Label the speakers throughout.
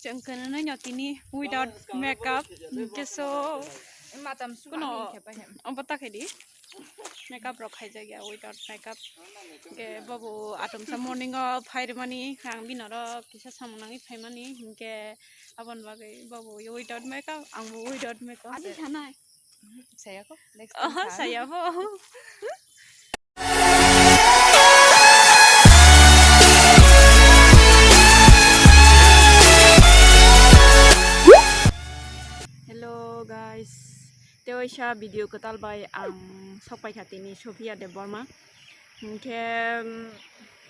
Speaker 1: changkan na nyotini without makeup keso
Speaker 2: matam su
Speaker 1: kuno ambata khedi makeup rokhai jagya without makeup ke babu atom sa morning phair mani khang binara kisa samunangi phaimani ke abon bagai babu without makeup ang without makeup
Speaker 2: adi thanai saya ko next
Speaker 1: saya ho Hello guys, teoisha video ketal by ang sopai katini Sophia Dvrma. Nike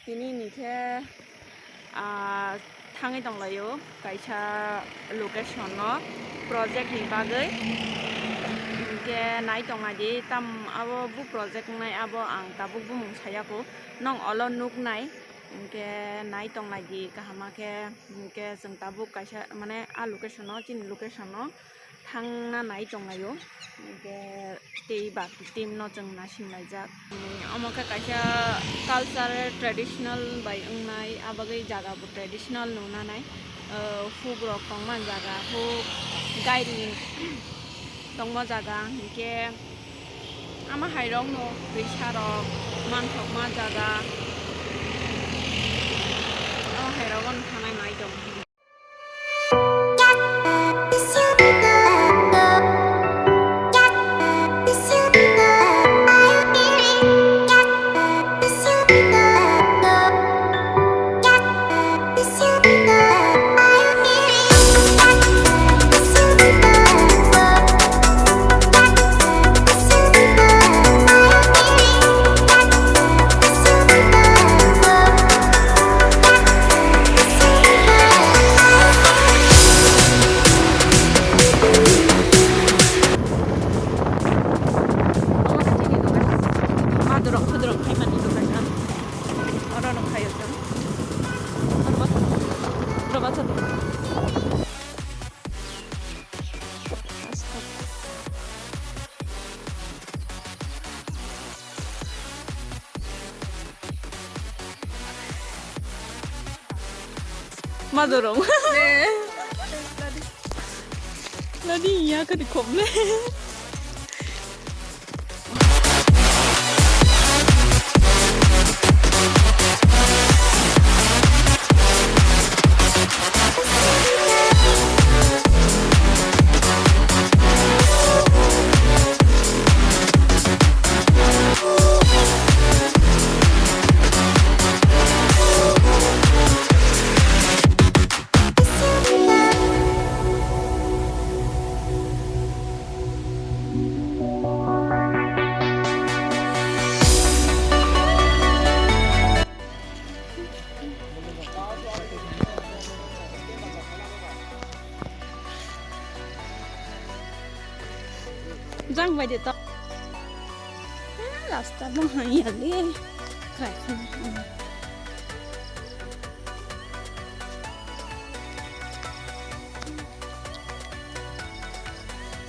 Speaker 1: tini nike thangai donglayo kaisa location no project ni bagai. Nike nai tongadi tam abo bu project nai abo ang tabuk bu mung saya ko nong olo nuk nai. Nike nai tonglagi kahama ke nike jeng tabuk kaisa mane a location no tin location no thangna nai tonglayo ke tei ba team no jeng na sinlaijak amaka kaisa culture traditional bai ungnai abagai jaga bu traditional nuna nai fugrok tongman jaga hu guiding tongma jaga ke ama hairong no bisarok manthokma jaga ama hairogon thanai nai dong Madurong. Ladi iya ka dikomle. Jang bai de to rasta mo hai ali kai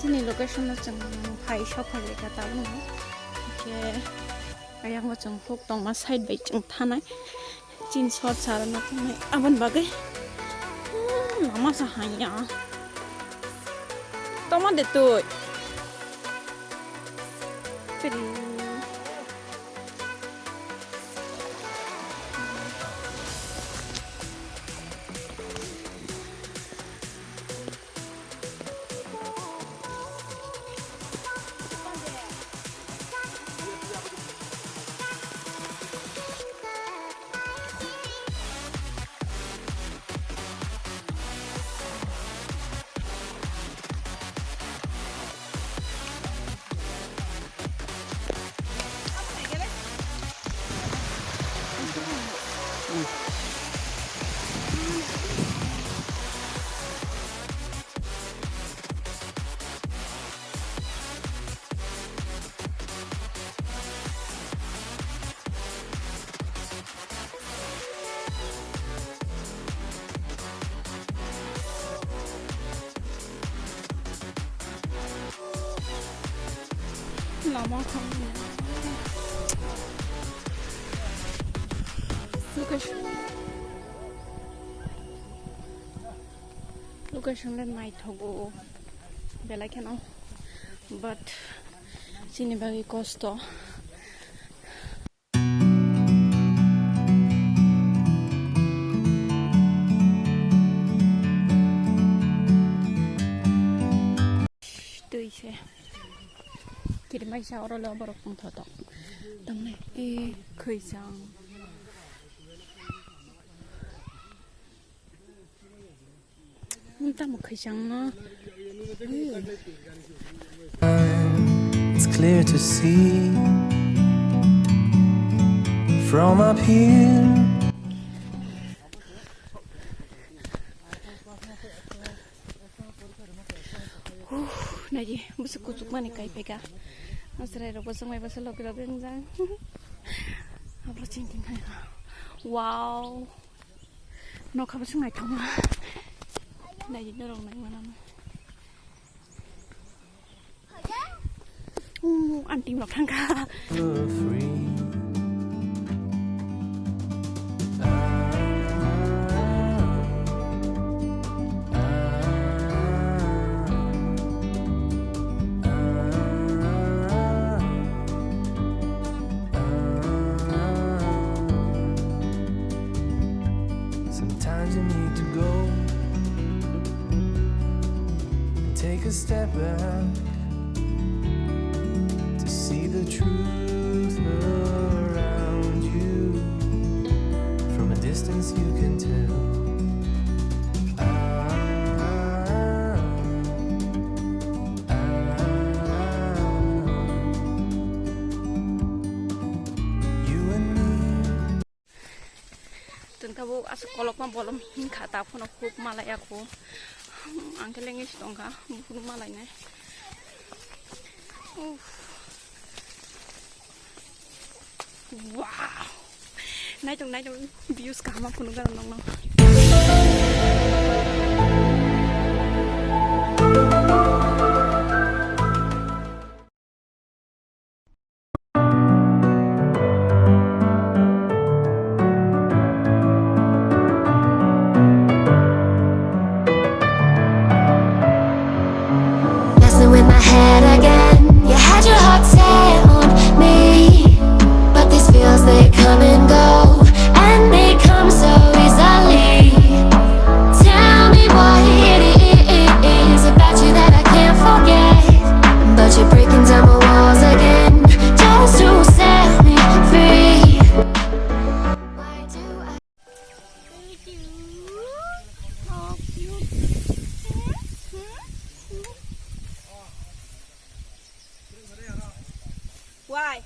Speaker 1: sini location no chang phai shop phai ka ta no ke ayang mo chang hok tong ma side bai chang thanai chin shot sar na thanai aban bagai lama sa hanya toma de to Pretty. lama kamu. Look at location len mai thogo belai kheno but chini bagi kosto tuise kiri mai sa oro lo borok pung thoto tamne e khaisang ta mo khaisang na
Speaker 3: it's clear to see from up here.
Speaker 1: Naji busuk kucuk mani kai peka asrai ro bosong mai basalo kira benjang apa cingking hai wow no khabu sungai thama naji norong nai mana anti mak thangka
Speaker 3: Sometimes you need to go and take a step back to see the truth around you. From a distance you can tell.
Speaker 1: Tengkabu asuk kolok ma bolom hin khata phono khub malai aku angke lengis tongka buru malai nai wow nai tong views ka ma phunu garam nong
Speaker 4: with my head again. You had your heart set on me, but these feels, they come and go, and they come so easily. Tell me what it is about you that I can't forget, but you're breaking down my walls again just to set me free. Why do I
Speaker 1: Why?